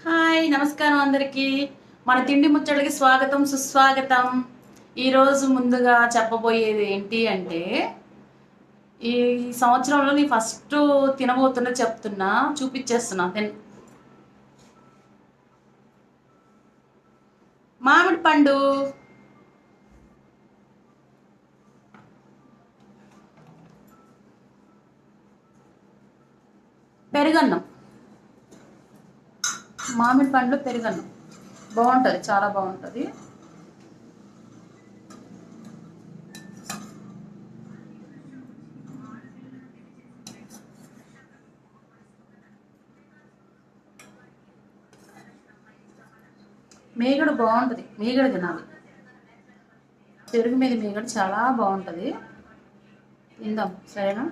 Hi నమస్కారం అందరికీ. మన తిండి ముచ్చడికి స్వాగతం సుస్వాగతం. ఈరోజు ముందుగా చెప్పబోయేది ఏంటి అంటే, ఈ సంవత్సరంలో నేను ఫస్ట్ తినబోతున్నా చెప్తున్నా, చూపించేస్తున్నా. మామిడి పండు. పెరుగన్నం. మామిడి పండ్లు పెరుగన్నం బాగుంటుంది, చాలా బాగుంటుంది. మీగడ బాగుంటుంది, మీగడ తినాలి. పెరుగు మీద మీగడ చాలా బాగుంటుంది. తిందాం, సరేనా?